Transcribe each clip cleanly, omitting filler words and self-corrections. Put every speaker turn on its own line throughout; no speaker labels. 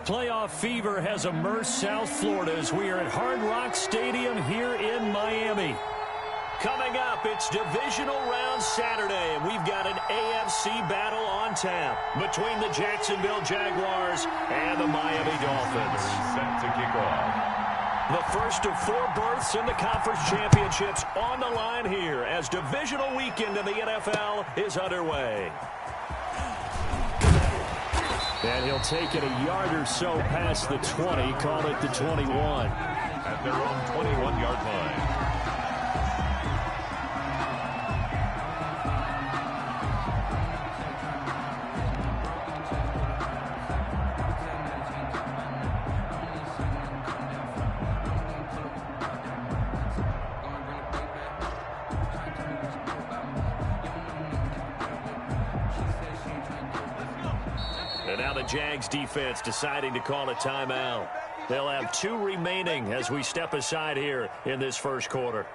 Playoff fever has immersed South Florida as we are at Hard Rock Stadium here in Miami. Coming up, it's Divisional Round Saturday, and we've got an AFC battle on tap between the Jacksonville Jaguars and the Miami Dolphins.
Set to kick off.
The first of 4 berths in the conference championships on the line here as Divisional weekend in the NFL is underway. And he'll take it a yard or so past the 20, call it the 21.
At their own 21-yard line.
And now the Jags defense deciding to call a timeout. They'll have 2 remaining as we step aside here in this first quarter.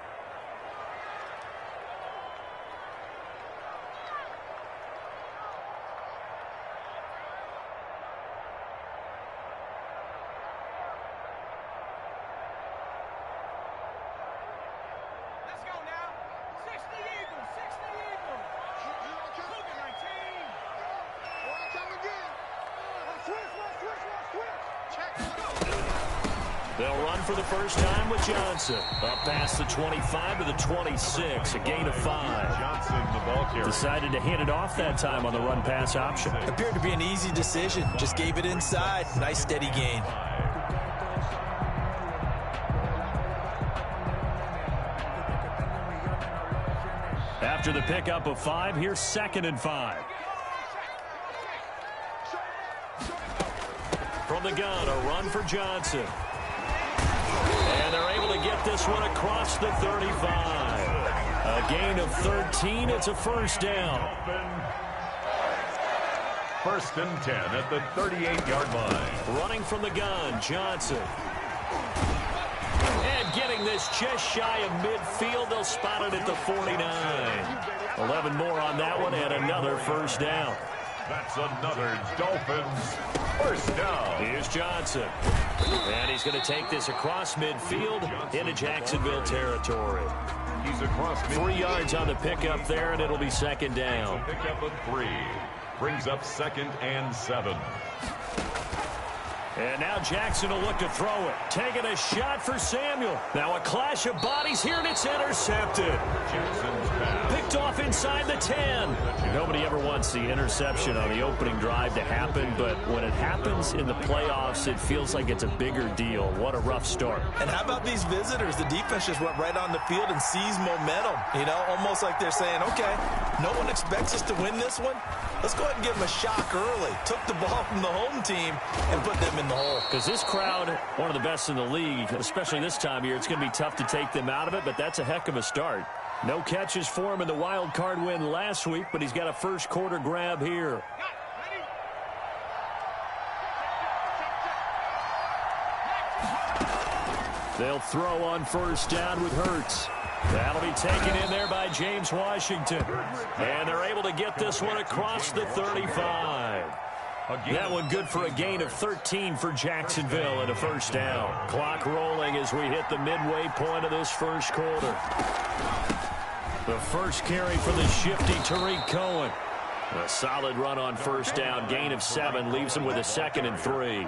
They'll run for the first time with Johnson. Up past the 25 to the 26, a gain of 5.
Johnson, the ball carrier.
Decided to hand it off that time on the run-pass option.
Appeared to be an easy decision. Just gave it inside. Nice steady gain.
After the pickup of 5, here's 2nd and 5. From the gun, a run for Johnson. And they're able to get this one across the 35. A gain of 13. It's a first down.
First and 10 at the 38-yard line.
Running from the gun, Johnson. And getting this just shy of midfield. They'll spot it at the 49. 11 more on that one and another first down.
That's another Dolphins first down.
Here's Johnson. And he's going to take this across midfield into Jacksonville territory.
He's across midfield.
3 yards on the pickup there, and it'll be 2nd down.
Pickup of 3. Brings up 2nd and 7.
And now Jackson will look to throw it. Taking a shot for Samuel. Now a clash of bodies here, and it's intercepted.
Jackson's pass.
Picked off inside the 10. Nobody ever wants the interception on the opening drive to happen, but when it happens in the playoffs, it feels like it's a bigger deal. What a rough start.
And how about these visitors? The defense just went right on the field and seized momentum. You know, almost like they're saying, okay, no one expects us to win this one. Let's go ahead and give them a shock early. Took the ball from the home team and put them in the hole.
Because this crowd, one of the best in the league, especially this time of year, it's going to be tough to take them out of it, but that's a heck of a start. No catches for him in the wild card win last week, but he's got a first quarter grab here. They'll throw on first down with Hurts. That'll be taken in there by James Washington. And they're able to get this one across the 35. That one good for a gain of 13 for Jacksonville and a first down. Clock rolling as we hit the midway point of this first quarter. The first carry for the shifty Tariq Cohen. A solid run on first down. Gain of 7 leaves him with a 2nd and 3.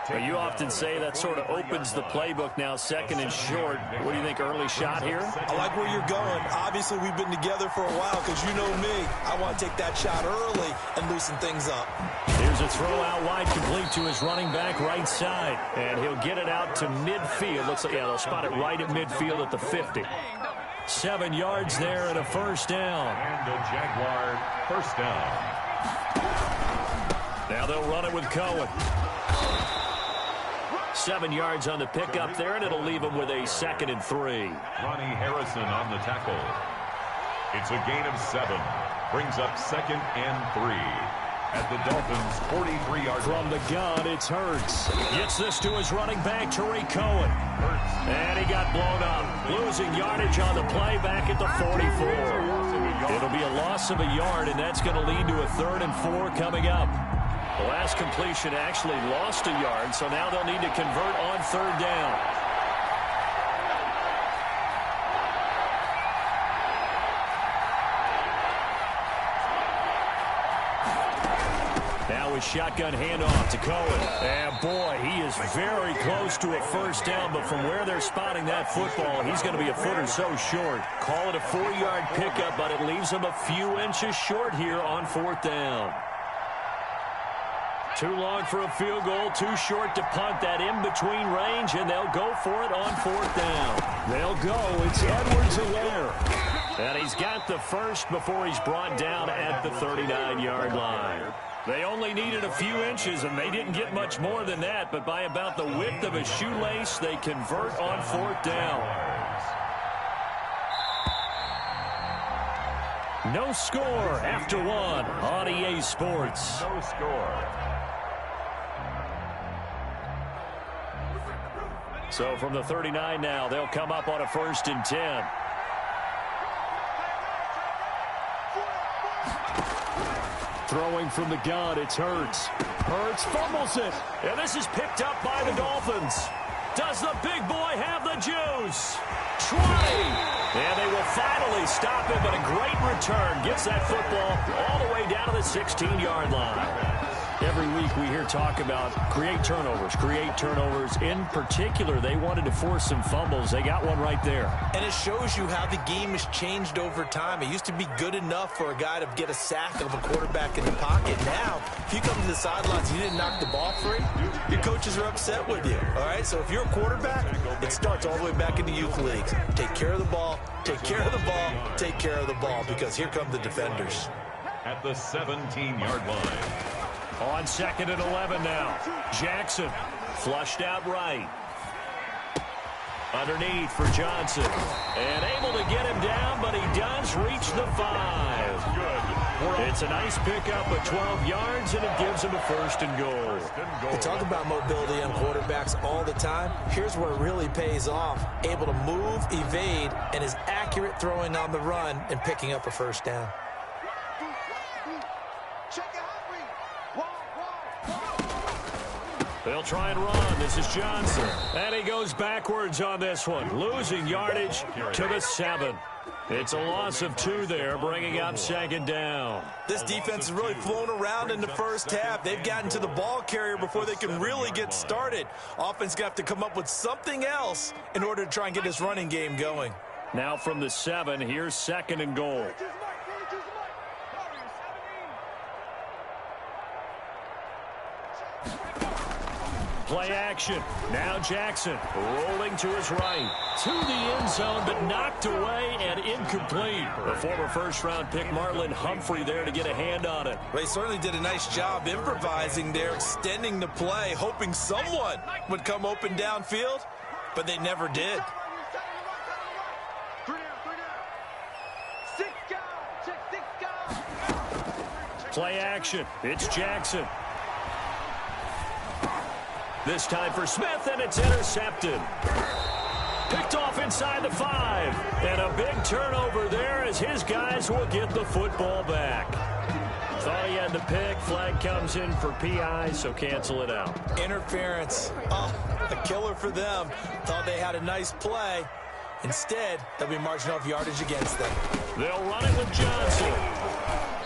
Well, you often say that sort of opens the playbook now, 2nd and short. What do you think, early shot here?
I like where you're going. Obviously, we've been together for a while because you know me. I want to take that shot early and loosen things up.
Here's a throw out wide complete to his running back right side. And he'll get it out to midfield. Looks like, yeah, they'll spot it right at midfield at the 50. 7 yards there and a first down.
And a Jaguar first down.
Now they'll run it with Cohen. 7 yards on the pickup there, and it'll leave him with a 2nd and 3.
Ronnie Harrison on the tackle. It's a gain of 7. Brings up 2nd and 3. At the Dolphins' 43-yard
From the gun, it's Hurts. Gets this to his running back, Tariq Cohen.
Hurts.
And he got blown up. Losing yardage on the play back at the 44. It'll be a loss of a yard, and that's going to lead to a 3rd and 4 coming up. The last completion actually lost a yard, so now they'll need to convert on third down. Now with shotgun handoff to Cohen. And boy, he is very close to a first down, but from where they're spotting that football, he's going to be a foot or so short. Call it a 4-yard pickup, but it leaves him a few inches short here on fourth down. Too long for a field goal, too short to punt. That in-between range, and they'll go for it on fourth down. They'll go. It's Edwards-Helaire. And he's got the first before he's brought down at the 39-yard line. They only needed a few inches, and they didn't get much more than that, but by about the width of a shoelace, they convert on fourth down. No score after one on EA Sports.
No score.
So from the 39 now, they'll come up on a 1st and 10. Throwing from the gun, it's Hurts. Hurts fumbles it. And this is picked up by the Dolphins. Does the big boy have the juice? 20. And they will finally stop him, but a great return. Gets that football all the way down to the 16-yard line. Every week we hear talk about create turnovers. In particular, they wanted to force some fumbles. They got one right there.
And it shows you how the game has changed over time. It used to be good enough for a guy to get a sack of a quarterback in the pocket. Now, if you come to the sidelines and you didn't knock the ball free, your coaches are upset with you. All right, so if you're a quarterback, it starts all the way back in the youth leagues. Take care of the ball, take care of the ball, take care of the ball, because here come the defenders.
At the 17-yard line.
On 2nd and 11 now. Jackson flushed out right. Underneath for Johnson. And able to get him down, but he does reach the 5. Good. It's a nice pickup of 12 yards, and it gives him a 1st and goal.
We talk about mobility on quarterbacks all the time. Here's where it really pays off. Able to move, evade, and is accurate throwing on the run and picking up a 1st down.
They'll try and run. This is Johnson. And he goes backwards on this one. Losing yardage to the 7. It's a loss of 2 there, bringing up 2nd down.
This defense has really flown around in the first half. They've gotten to the ball carrier before they can really get started. Offense got to come up with something else in order to try and get this running game going.
Now from the 7, here's 2nd and goal. Play action. Now Jackson rolling to his right. To the end zone, but knocked away and incomplete. The former first-round pick Marlon Humphrey there to get a hand on it.
They certainly did a nice job improvising there, extending the play, hoping someone would come open downfield, but they never did.
Play action. It's Jackson. This time for Smith, and it's intercepted. Picked off inside the 5. And a big turnover there as his guys will get the football back. Thought he had the pick. Flag comes in for PI, so cancel it out.
Interference. Oh, a killer for them. Thought they had a nice play. Instead, they'll be marching off yardage against them.
They'll run it with Johnson.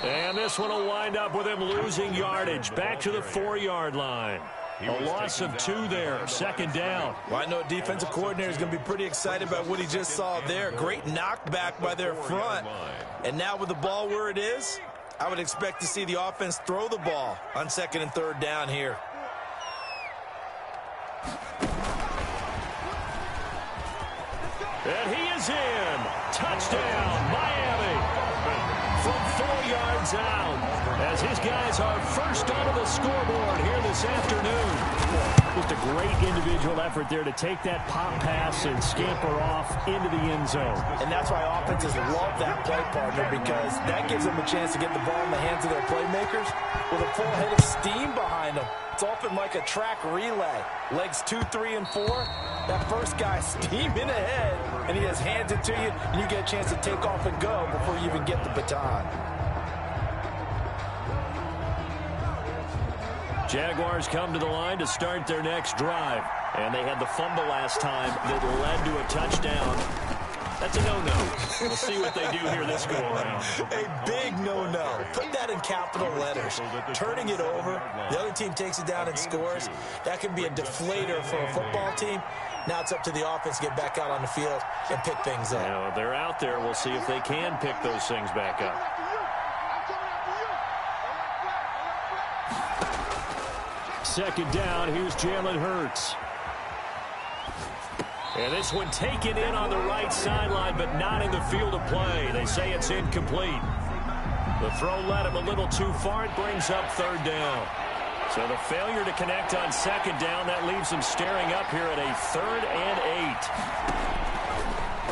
And this one will wind up with him losing yardage. Back to the 4-yard line. A loss of 2 there, 2nd down.
Well, I know a defensive coordinator is going to be pretty excited about what he just saw there. Great knockback by their front. And now with the ball where it is, I would expect to see the offense throw the ball on 2nd and 3rd down here.
And he is in. Touchdown, Miami. From 4 yards out. As his guys are first onto the scoreboard here this afternoon. Just a great individual effort there to take that pop pass and scamper off into the end zone.
And that's why offenses love that play partner, because that gives them a chance to get the ball in the hands of their playmakers with a full head of steam behind them. It's often like a track relay. Legs 2, 3, and 4. That first guy steaming ahead, and he just hands it to you, and you get a chance to take off and go before you even get the baton.
Jaguars come to the line to start their next drive. And they had the fumble last time that led to a touchdown. That's a no-no. We'll see what they do here this go-around.
A big no-no. Put that in capital letters. Turning it over, the other team takes it down and scores. That can be a deflator for a football team. Now it's up to the offense to get back out on the field and pick things up.
You know, they're out there. We'll see if they can pick those things back up. Second down, here's Jalen Hurts. And this one taken in on the right sideline, but not in the field of play. They say it's incomplete. The throw led him a little too far. It brings up third down. So the failure to connect on second down, that leaves him staring up here at a 3rd and 8.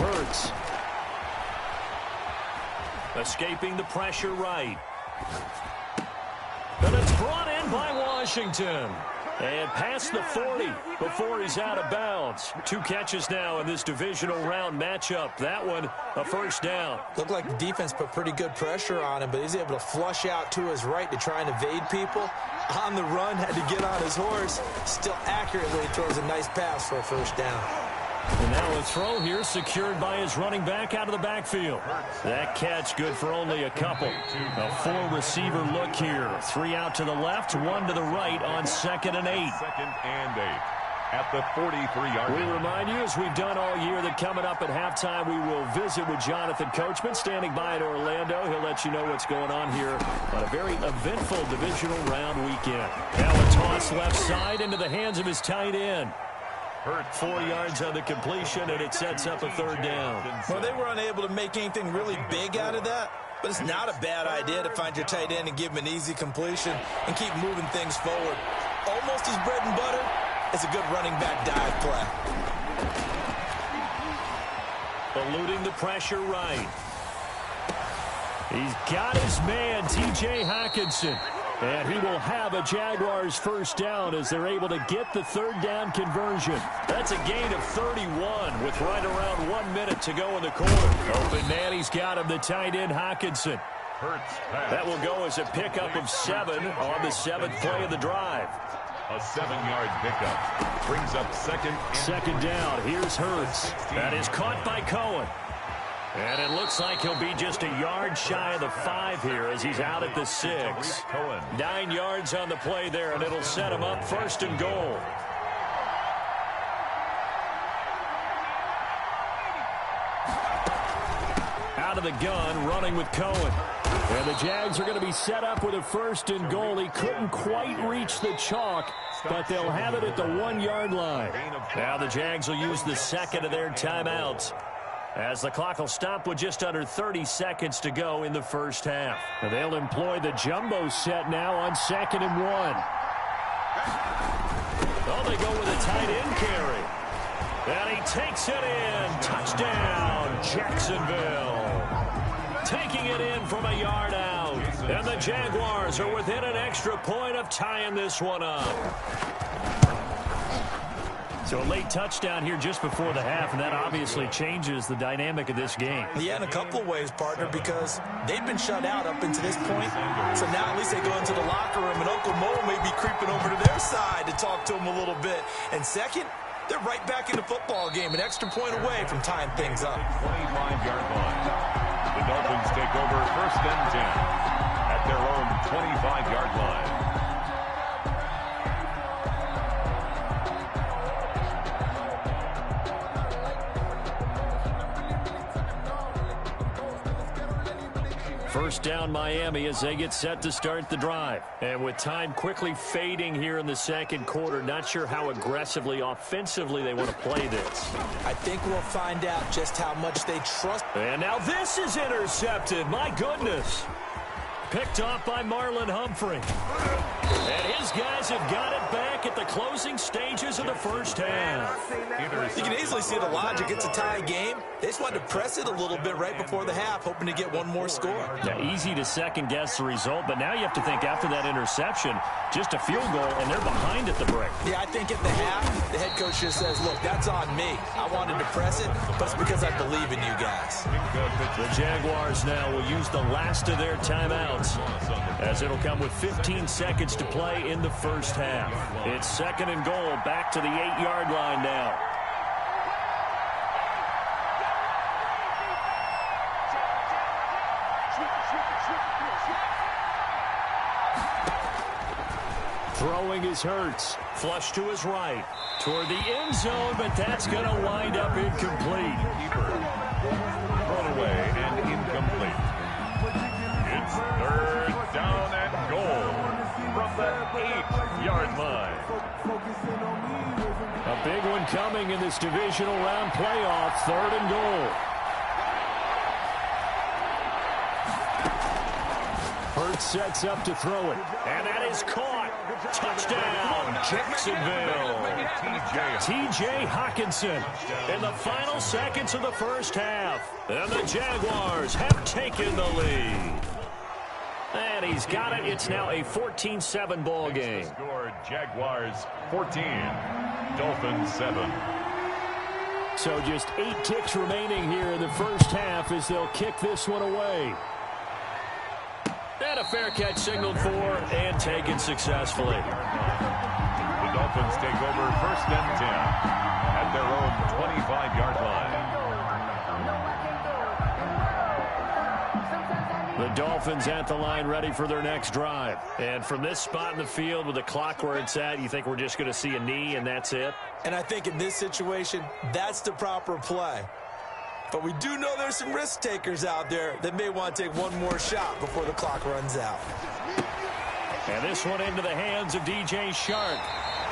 Hurts. Escaping the pressure right. And it's brought in by Washington. And past the 40 before he's out of bounds. 2 catches now in this divisional round matchup. That one, a first down.
Looked like the defense put pretty good pressure on him, but he's able to flush out to his right to try and evade people. On the run, had to get on his horse. Still accurately throws a nice pass for a first down.
And now a throw here secured by his running back out of the backfield. That catch good for only a couple. A 4-receiver look here. 3 out to the left, 1 to the right on 2nd and 8.
2nd and 8 at the 43-yard line.
We remind you, as we've done all year, that coming up at halftime, we will visit with Jonathan Coachman, standing by in Orlando. He'll let you know what's going on here on a very eventful divisional round weekend. Now a toss left side into the hands of his tight end. 4 yards on the completion, and it sets up a third down.
Well, they were unable to make anything really big out of that, but it's not a bad idea to find your tight end and give him an easy completion and keep moving things forward. Almost his bread and butter is a good running back dive play.
Eluding the pressure right. He's got his man, T.J. Hockenson. And he will have a Jaguars first down as they're able to get the third down conversion. That's a gain of 31 with right around 1 minute to go in the quarter. Open man, he's got him, the tight end Hockenson. That will go as a pickup of 7 on the 7th play of the drive.
A 7-yard pickup brings up second
down. Here's Hurts. That is caught by Cohen. And it looks like he'll be just a yard shy of the 5 here as he's out at the 6. 9 yards on the play there, and it'll set him up 1st and goal. Out of the gun, running with Cohen. And the Jags are going to be set up with a 1st and goal. He couldn't quite reach the chalk, but they'll have it at the 1-yard line. Now the Jags will use the 2nd of their timeouts, as the clock will stop with just under 30 seconds to go in the first half. And they'll employ the jumbo set now on 2nd and 1. Oh, they go with a tight end carry. And he takes it in. Touchdown, Jacksonville. Taking it in from a yard out. And the Jaguars are within an extra point of tying this one up. So a late touchdown here just before the half, and that obviously changes the dynamic of this game.
Yeah, in a couple of ways, partner, because they've been shut out up until this point. So now at least they go into the locker room, and Uncle Mo may be creeping over to their side to talk to him a little bit. And second, they're right back in the football game, an extra point away from tying things up.
25-yard line. The Dolphins take over 1st and 10 at their own 25-yard line.
First down Miami as they get set to start the drive. And with time quickly fading here in the 2nd quarter, not sure how aggressively, offensively they want to play this.
I think we'll find out just how much they trust.
And now this is intercepted. My goodness. Picked off by Marlon Humphrey. And his guys have got it back at the the closing stages of the first half.
You can easily see the logic. It's a tie game. They just wanted to press it a little bit right before the half, hoping to get one more score.
Yeah, easy to second-guess the result, but now you have to think after that interception, just a field goal, and they're behind at the break.
Yeah, I think at the half, the head coach just says, look, that's on me. I wanted to press it, but it's because I believe in you guys.
The Jaguars now will use the last of their timeouts, as it'll come with 15 seconds to play in the first half. It's 2nd and goal, back to the 8-yard line now. Throwing is Hurts. Flush to his right. Toward the end zone, but that's going to wind up incomplete.
Thrown away and incomplete. It's 3rd down and goal from the 8-yard line.
A big one coming in this divisional round playoff. 3rd and goal. Hurts sets up to throw it. And that is caught. Touchdown, Jacksonville. T.J. Hockenson in the final seconds of the first half. And the Jaguars have taken the lead. And he's got it. It's now a 14-7 ball game.
Scored Jaguars 14, Dolphins 7.
So just 8 ticks remaining here in the first half as they'll kick this one away. And a fair catch signaled for and taken successfully.
The Dolphins take over 1st and 10 at their own 25-yard line.
The Dolphins at the line ready for their next drive. And from this spot in the field with the clock where it's at, you think we're just going to see a knee and that's it?
And I think in this situation, that's the proper play. But we do know there's some risk takers out there that may want to take one more shot before the clock runs out.
And this one into the hands of DJ Shark.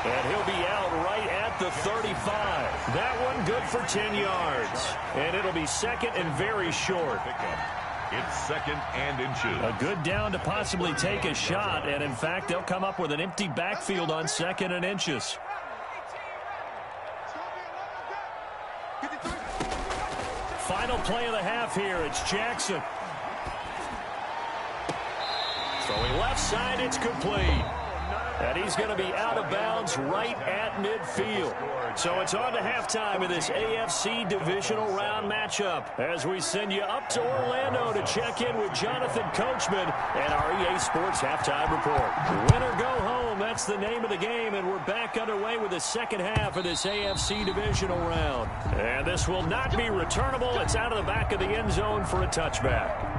And he'll be out right at the 35. That one good for 10 yards. And it'll be 2nd and very short.
It's 2nd and inches.
A good down to possibly take a shot. And, in fact, they'll come up with an empty backfield on 2nd and inches. Final play of the half here. It's Jackson. Throwing left side, it's complete. And he's going to be out of bounds right at midfield. So it's on to halftime of this AFC Divisional Round matchup as we send you up to Orlando to check in with Jonathan Coachman and our EA Sports Halftime Report. Win or go home, that's the name of the game, and we're back underway with the second half of this AFC Divisional Round. And this will not be returnable. It's out of the back of the end zone for a touchback.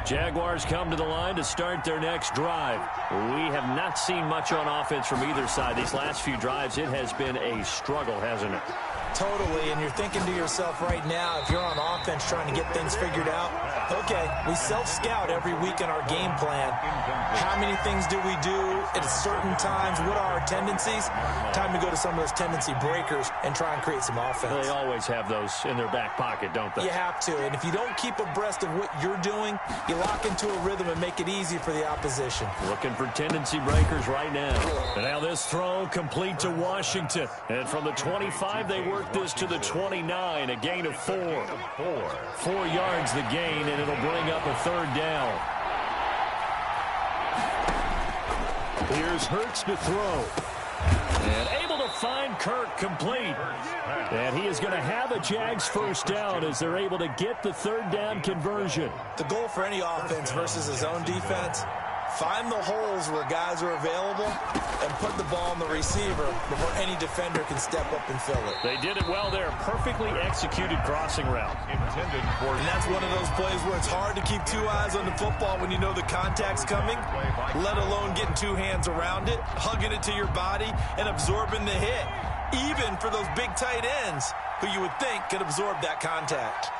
Jaguars come to the line to start their next drive. We have not seen much on offense from either side. These last few drives, it has been a struggle, hasn't it?
Totally, and you're thinking to yourself right now, if you're on offense trying to get things figured out, okay, we self-scout every week in our game plan. How many things do we do at certain times? What are our tendencies? Time to go to some of those tendency breakers and try and create some offense.
They always have those in their back pocket, don't they?
You have to, and if you don't keep abreast of what you're doing, you lock into a rhythm and make it easy for the opposition.
Looking for tendency breakers right now. And now this throw complete to Washington. And from the 25, they work this to the 29, a gain of 4. 4 yards the gain, and it'll bring up a 3rd down. Here's Hurts to throw. And able to find Kirk complete. And he is going to have a Jags first down as they're able to get the 3rd down conversion.
The goal for any offense versus his own defense, find the holes where guys are available and put the ball on the receiver before any defender can step up and fill it.
They did it well there. Perfectly executed crossing route.
Intended for.
And that's one of those plays where it's hard to keep 2 eyes on the football when you know the contact's coming, let alone getting 2 hands around it, hugging it to your body, and absorbing the hit, even for those big tight ends who you would think could absorb that contact.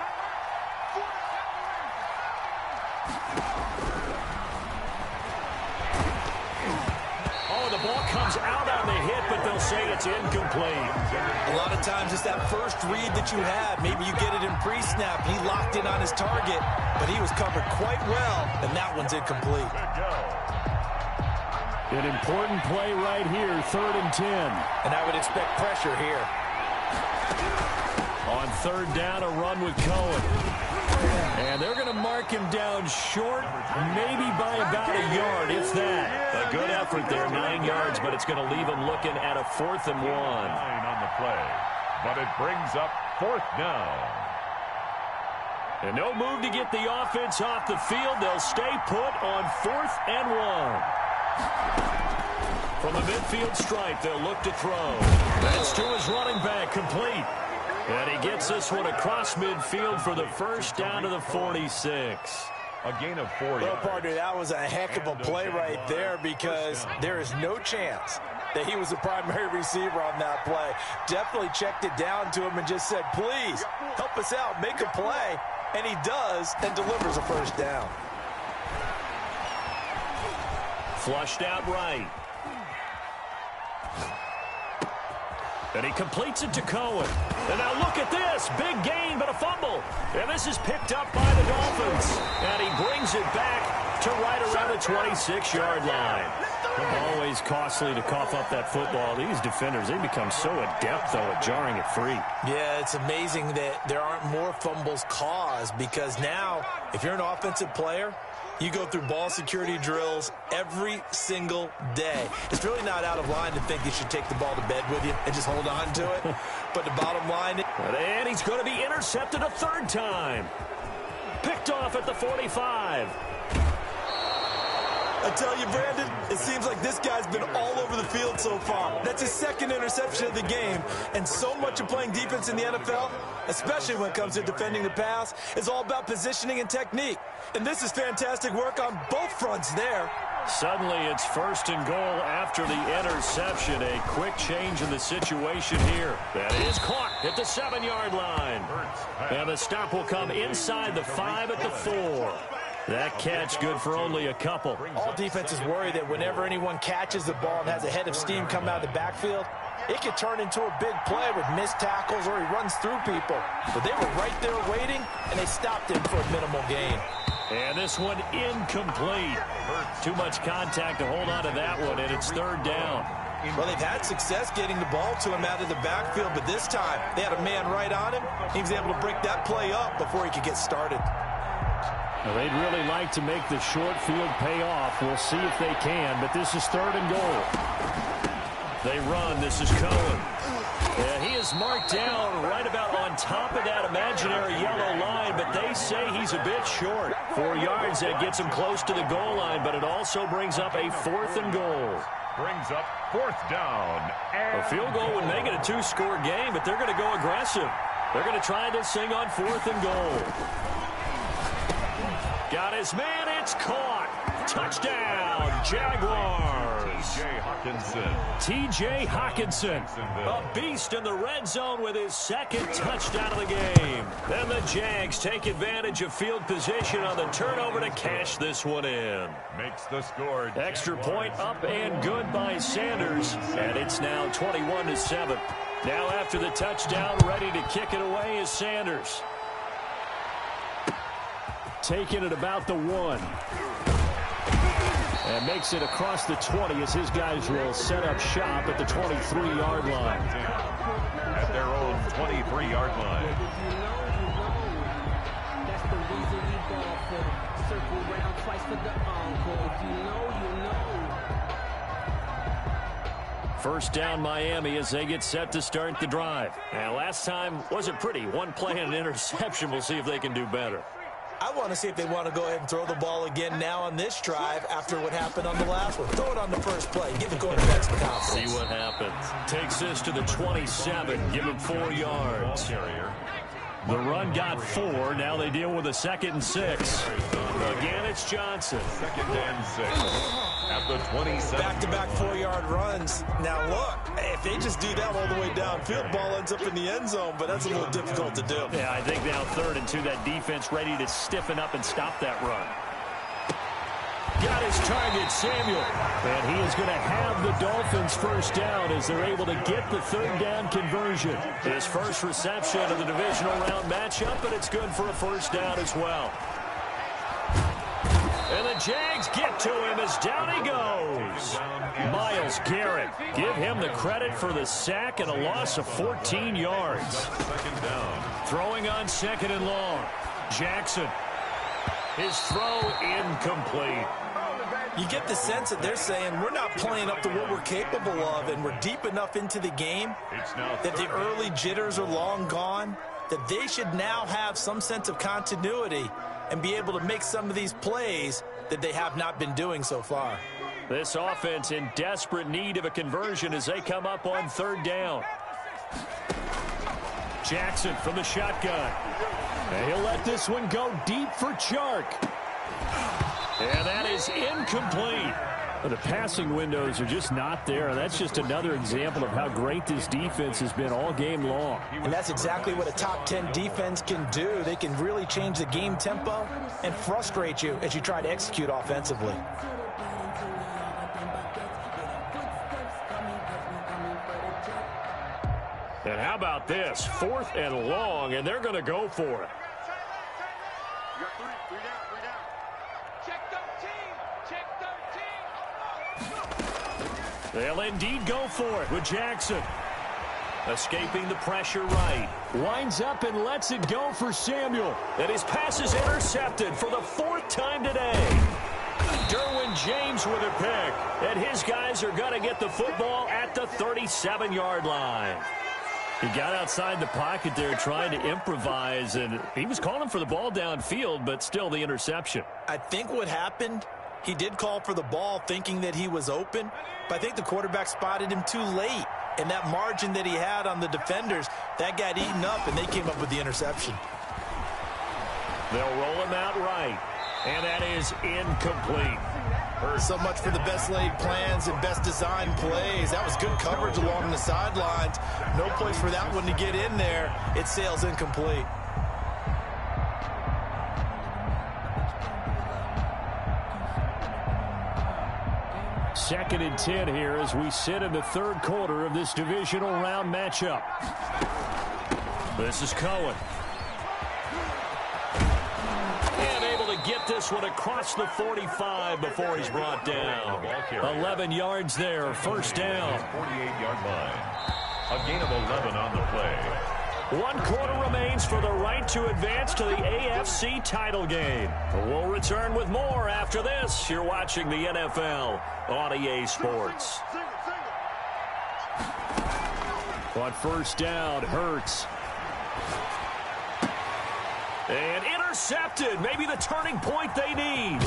The ball comes out on the hit, but they'll say it's incomplete. A lot of of times it's that first read that you have. Maybe you get it in pre-snap. He locked in on his target, but he was covered quite well, and that one's incomplete.
An important play right here, 3rd and 10.
And I would expect pressure here.
On 3rd down, a run with Cohen. And they're going to mark him down short, maybe by about a yard, if that. A good effort there, 9 yards, but it's going to leave him looking at a 4th and 1.
On the play, but it brings up 4th down.
And no move to get the offense off the field. They'll stay put on 4th and 1. From the midfield stripe, they'll look to throw. That's to his running back, complete. And he gets this one across midfield for the first down to the 46.
A gain of 4 yards.
Well, partner, that was a heck of a play right there because there is no chance that he was the primary receiver on that play. Definitely checked it down to him and just said, please, help us out, make a play. And he does and delivers a first down.
Flushed out right. And he completes it to Cohen. And now look at this. Big gain, but a fumble. And this is picked up by the Dolphins. And he brings it back to right around the 26-yard line. Always costly to cough up that football. These defenders, they become so adept, though, at jarring it free.
Yeah, it's amazing that there aren't more fumbles caused because now, if you're an offensive player, you go through ball security drills every single day. It's really not out of line to think you should take the ball to bed with you and just hold on to it. But the bottom line...
And he's going to be intercepted a 3rd time. Picked off at the 45.
I tell you, Brandon, it seems like this guy's been all over the field so far. That's his 2nd interception of the game. And so much of playing defense in the NFL, especially when it comes to defending the pass, is all about positioning and technique. And this is fantastic work on both fronts there.
Suddenly it's 1st and goal after the interception. A quick change in the situation here. That is caught at the 7-yard line. And the stop will come inside the 5 at the 4. That catch good for only a couple.
All defenses worry that whenever anyone catches the ball and has a head of steam come out of the backfield, it could turn into a big play with missed tackles or he runs through people. But they were right there waiting, and they stopped him for a minimal gain.
And this one incomplete. Too much contact to hold on to that one, and it's 3rd down.
Well, they've had success getting the ball to him out of the backfield, but this time they had a man right on him. He was able to break that play up before he could get started.
Well, they'd really like to make the short field pay off. We'll see if they can, but this is 3rd and goal. They run. This is Cohen. And he is marked down right about on top of that imaginary yellow line, but they say he's a bit short. 4 yards, that gets him close to the goal line, but it also brings up a 4th and goal.
Brings up 4th down.
A field goal would make it a 2-score game, but they're going to go aggressive. They're going to try this thing on 4th and goal. Got his man, it's caught. Touchdown, Jaguars. T.J. Hawkinson, a beast in the red zone with his 2nd touchdown of the game. Then the Jags take advantage of field position on the turnover to cash this one in.
Makes the score.
Extra point up and good by Sanders, and it's now 21-7. Now after the touchdown, ready to kick it away is Sanders. Taking it about the 1. And makes it across the 20 as his guys will set up shop at the 23-yard line.
At their own 23-yard line.
That's the reason we ball for. Circle round twice for the encore. If you know, you know.
First down Miami as they get set to start the drive. And last time wasn't pretty. One play and an interception. We'll see if they can do better.
I want to see if they want to go ahead and throw the ball again now on this drive after what happened on the last one. Throw it on the first play. Give the quarterback some confidence.
See what happens. Takes this to the 27. Give him 4 yards. The run got 4. Now they deal with a 2nd and 6. Again, it's Johnson.
2nd and 6. At the 27.
Back-to-back 4-yard runs. Now, look, if they just do that all the way downfield, ball ends up in the end zone, but that's a little difficult to do.
Yeah, I think now 3rd and 2, that defense ready to stiffen up and stop that run. Got his target, Samuel. And he is going to have the Dolphins first down as they're able to get the third down conversion. His first reception of the divisional round matchup, and it's good for a first down as well. And the Jags get to him as down he goes. Myles Garrett. Give him the credit for the sack and a loss of 14 yards.
Second down.
Throwing on second and long. Jackson. His throw incomplete.
You get the sense that they're saying we're not playing up to what we're capable of, and we're deep enough into the game that the early jitters are long gone, that they should now have some sense of continuity and be able to make some of these plays that they have not been doing so far.
This offense in desperate need of a conversion as they come up on third down. Jackson from the shotgun. And he'll let this one go deep for Chark. And that is incomplete. The passing windows are just not there. That's just another example of how great this defense has been all game long.
And that's exactly what a top 10 defense can do. They can really change the game tempo and frustrate you as you try to execute offensively.
And how about this? 4th and long, and they're going to go for it. They'll indeed go for it with Jackson. Escaping the pressure right. Winds up and lets it go for Samuel. And his pass is intercepted for the 4th time today. Derwin James with a pick. And his guys are going to get the football at the 37-yard line. He got outside the pocket there trying to improvise, and he was calling for the ball downfield, but still the interception.
I think what happened, he did call for the ball thinking that he was open, but I think the quarterback spotted him too late. And that margin that he had on the defenders, that got eaten up, and they came up with the interception.
They'll roll him out right, and that is incomplete.
So much for the best laid plans and best designed plays. That was good coverage along the sidelines. No place for that one to get in there. It sails incomplete.
Second and 10 here as we sit in the third quarter of this divisional round matchup. This is Cohen. And able to get this one across the 45 before he's brought down. 11 yards there, first down.
48-yard line. A gain of 11 on the play.
1 quarter remains for the right to advance to the AFC title game. We'll return with more after this. You're watching the NFL on EA Sports. On first down, Hurts. And intercepted. Maybe the turning point they need.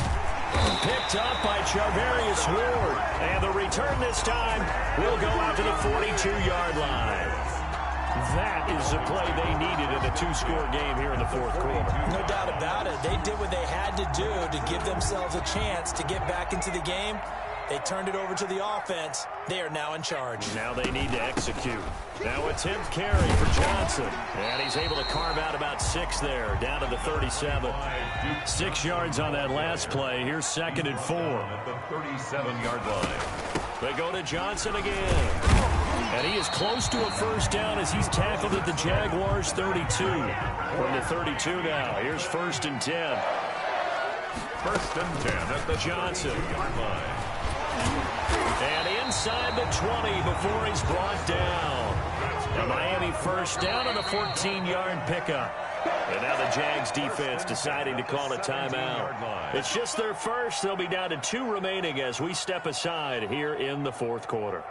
Picked up by Charvarius Ward. And the return this time will go out to the 42-yard line. That is the play they needed in a 2-score game here in the fourth quarter.
No doubt about it. They did what they had to do to give themselves a chance to get back into the game. They turned it over to the offense. They are now in charge.
Now they need to execute. Now a 10th carry for Johnson. And he's able to carve out about 6 there, down to the 37. 6 yards on that last play. Here's 2nd and 4.
At the 37-yard line.
They go to Johnson again. And he is close to a first down as he's tackled at the Jaguars 32. From the 32 now. Here's 1st and 10.
1st and 10 at the
Johnson.
2-yard line.
And inside the 20 before he's brought down. A Miami first down on a 14-yard pickup. And now the Jags defense deciding to call a timeout. It's just their first. They'll be down to 2 remaining as we step aside here in the fourth quarter.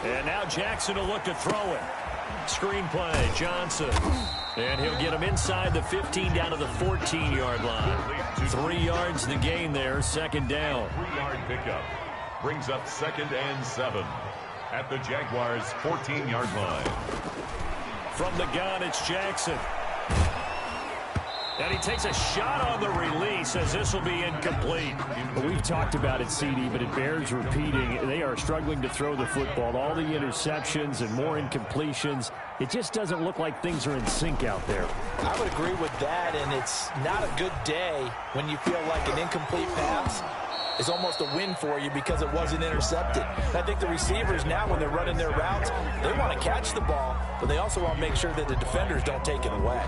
And now Jackson will look to throw it. Screen play, Johnson. And he'll get him inside the 15 down to the 14-yard line. 3 yards the gain there, 2nd down.
3-yard pickup brings up 2nd and 7 at the Jaguars' 14-yard line.
From the gun, it's Jackson. And he takes a shot on the release as this will be incomplete.
Well, we've talked about it, CD, but it bears repeating. They are struggling to throw the football. All the interceptions and more incompletions. It just doesn't look like things are in sync out there.
I would agree with that, and it's not a good day when you feel like an incomplete pass is almost a win for you because it wasn't intercepted. And I think the receivers now, when they're running their routes, they want to catch the ball, but they also want to make sure that the defenders don't take it away.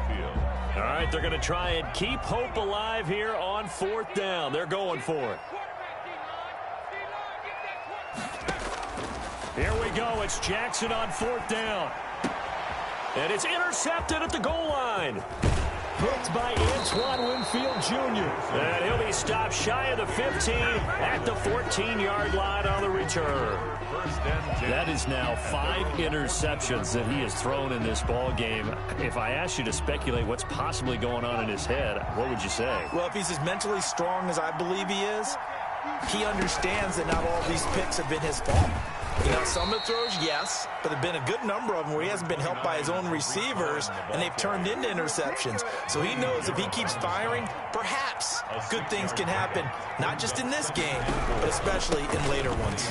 All right, they're going to try and keep hope alive here on 4th down. They're going for it. Here we go. It's Jackson on 4th down. And it's intercepted at the goal line. Hooked by Antoine Winfield Jr. And he'll be stopped shy of the 15 at the 14-yard line on the return. That is now 5 interceptions that he has thrown in this ball game. If I asked you to speculate what's possibly going on in his head, what would you say?
Well, if he's as mentally strong as I believe he is, he understands that not all these picks have been his fault. You know, some of the throws, yes, but there have been a good number of them where he hasn't been helped by his own receivers, and they've turned into interceptions. So he knows if he keeps firing, perhaps good things can happen, not just in this game, but especially in later ones.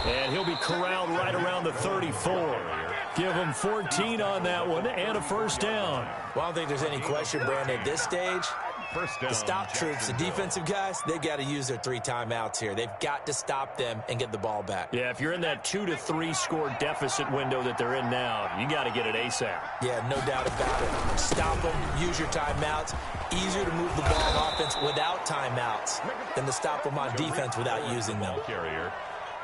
And he'll be corralled right around the 34. Give him 14 on that one and a first down.
Well, I don't think there's any question, Brandon, at this stage. The stop troops, the defensive guys, they got to use their 3 timeouts here. They've got to stop them and get the ball back.
Yeah, if you're in that 2 to 3 score deficit window that they're in now, you got to get it ASAP.
Yeah, no doubt about it. Stop them, use your timeouts. Easier to move the ball on offense without timeouts than to stop them on defense without using them.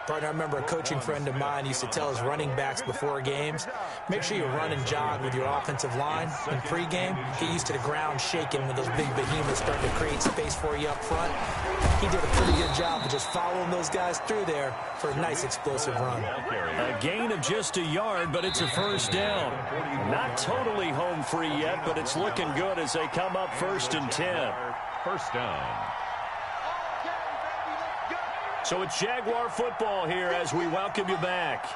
Partner, I remember a coaching friend of mine used to tell his running backs before games, make sure you run and jog with your offensive line in pregame. Get used to the ground shaking when those big behemoths start to create space for you up front. He did a pretty good job of just following those guys through there for a nice explosive run.
A gain of just a yard, but it's a first down. Not totally home free yet, but it's looking good as they come up 1st and 10.
First down.
So it's Jaguar football here as we welcome you back.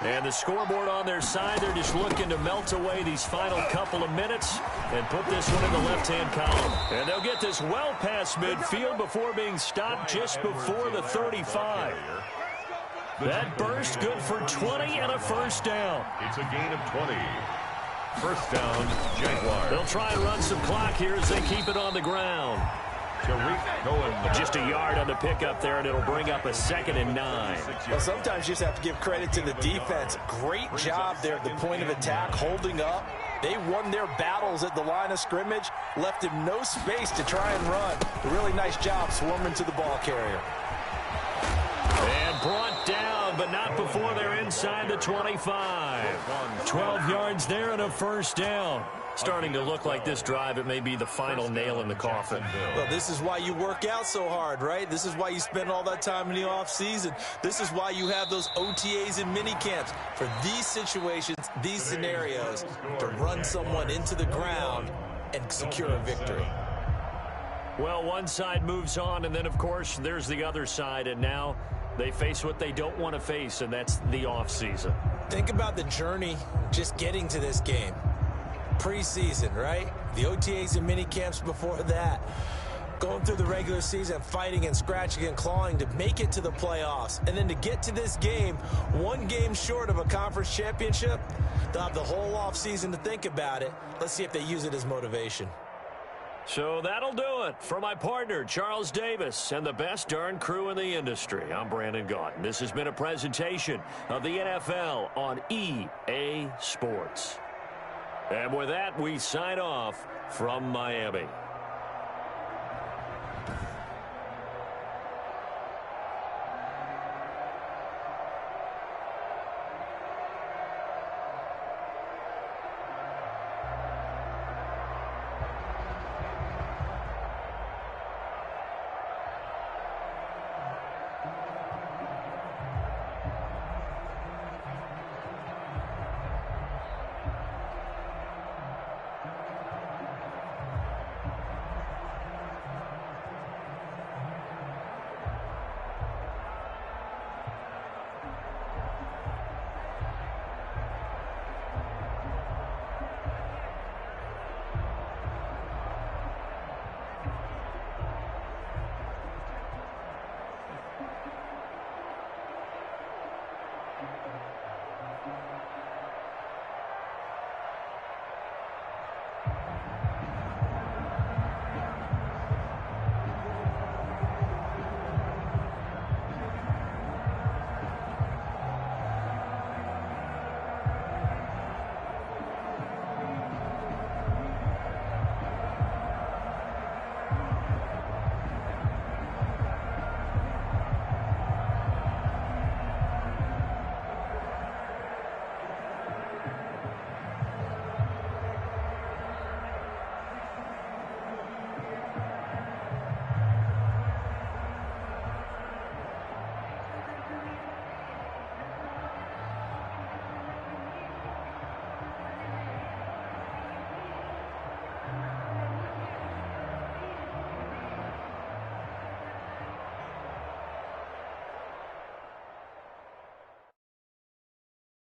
And the scoreboard on their side, they're just looking to melt away these final couple of minutes and put this one in the left-hand column. And they'll get this well past midfield before being stopped just before the 35. That burst good for 20 and a first down.
It's a gain of 20. First down, Jaguars.
They'll try and run some clock here as they keep it on the ground. Just a yard on the pickup there, and it'll bring up a 2nd and 9.
Well, sometimes you just have to give credit to the defense. Great job there at the point of attack, holding up. They won their battles at the line of scrimmage, left him no space to try and run. A really nice job swarming to the ball carrier.
And brought down, but not before they're inside the 25. 12 yards there and a first down. Starting to look like this drive, it may be the final nail in the coffin.
Well, this is why you work out so hard, right? This is why you spend all that time in the offseason. This is why you have those OTAs and mini camps for these situations, these scenarios, to run someone into the ground and secure a victory.
Well, one side moves on, and then, of course, there's the other side, and now they face what they don't want to face, and that's the offseason.
Think about the journey just getting to this game. Preseason, right? The OTAs and mini camps before that. Going through the regular season, fighting and scratching and clawing to make it to the playoffs. And then to get to this game, 1 game short of a conference championship, they'll have the whole offseason to think about it. Let's see if they use it as motivation.
So that'll do it for my partner, Charles Davis, and the best darn crew in the industry. I'm Brandon Gaudin. This has been a presentation of the NFL on EA Sports. And with that, we sign off from Miami.